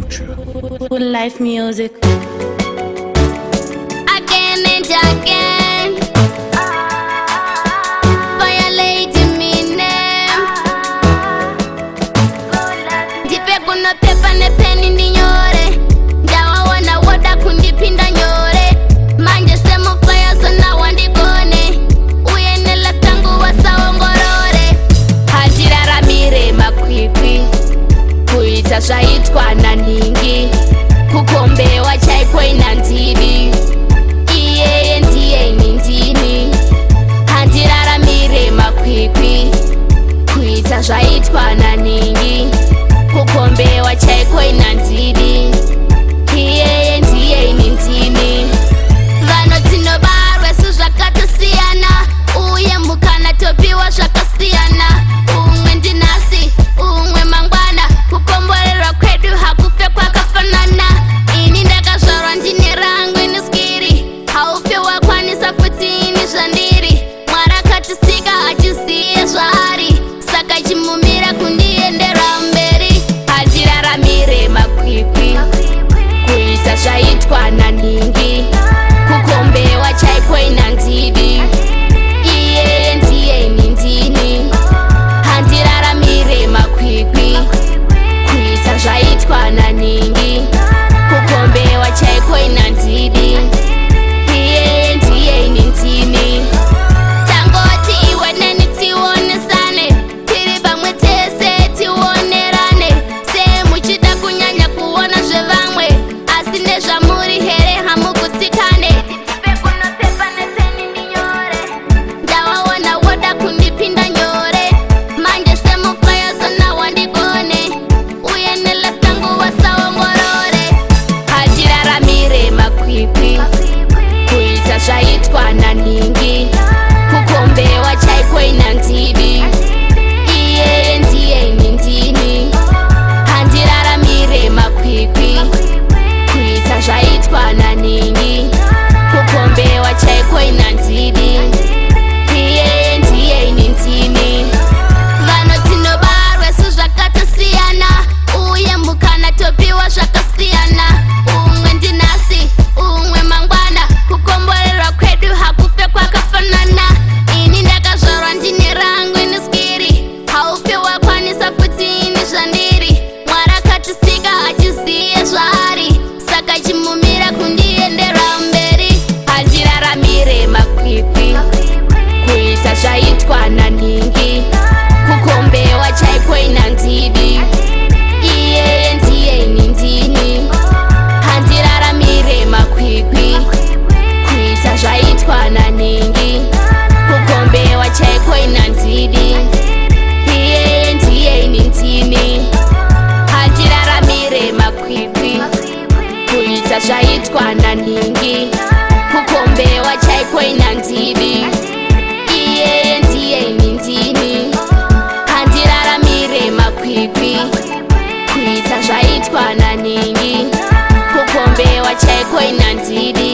future. With life music. Again and again. Fyah lady me name. Dipe kuno pepa ne peni ndi nyore. Ndawa wana woda kundipinda nyore. Manje semo Fyah sana wandigone. Uyenela tangu wasaongorore. Handiraramire Makwikwi. Kuita zvaitwa naningi. Kukombewa chaikwa inandiri. Iyeye ndiye nindini. Handiraramire Makwikwi. Kuita zvaitwa naningi. Kukombewa chaikwa inandiri. Iyeye ndiye nindini. Vanotinobarwe sezvakatosiyana. Uye mukana topiwa zvakasiyana. Umwe ndinasi, umwe mangwana. Kukomborerwa kwedu hakufe kwakafanana. Ini ndakazvarwa ndine rangu iniskiri. Haufe wakwanisa futi ini zvandiri. Mwari akatisika achiziye zvaari. Saka chimumira kundiendera mberi. Handiraramire Makwikwi. Kuita zvaitwa naningi. Kukombewa chaikwa inandiri. Iyeye ndiye nindini. Handiraramire Makwikwi. Kuita zvaitwa naningi. Kukombewa chaikwa inandiri. Iyeye ndiye nindini. Tangoti iwe neni tionesane. Tiri pamwe tese tionerane. Semuchida kunyanya kuona zvevamwe. Asi nezvamuri here hamugutsikane. Pekunopepa nepeni ndinyore. Ndawaona woda kundipinda nyore. Manje semo Fyah sana wandigone. Uyenela tangu wasaongorore. Handiraramire Makwikwi. Kuita zvaitwa naningi. Kukombewa chaikwa inandiri. Iyeye ndiye nindini. Handiraramire Makwikwi. Kuita zvaitwa naningi. Kukombewa chaikwa inandiri. Iyeye ndiye nindini. Vanotinobarwe sezvakatosiyana. Uye mukana topiwa zvakasiyana. Umwe ndinasi, umwe mangwana. Kukomborerwa kwedu hakufe kwakafanana. Ini ndakazvarwa ndine rangu iniskiri. Haufe wakwanisa futi ini zvandiri. Mwari akatisika achiziye zvaari. Saka chimumira kundiendera mberi. Handiraramire Makwikwi. Kuita zvaitwa naningi. Kukombewa chaikwa inandiri. Iyeye ndiye nindini. Handiraramire Makwikwi. Kuita zvaitwa naningi. Kukombewa chaikwa inandiri. Iyeye ndiye nindini. Handiraramire Makwikwi. Kuita zvaitwa naningi. Kukombewa chaikwa inandiri. Iyeye ndiye nindini. Handiraramire Makwikwi. Kuita zvaitwa naningi. Kukombewa chaikwa inandiri. Iyeye ndiye nindini. Handiraramire Makwikwi. Kuita zvaitwa naningi. Kukombewa chaikwa inandiri. Iyeye ndiye nindini. Handiraramire Makwikwi. Kuita zvaitwa naningi. Kukombewa chaikwa inandiri.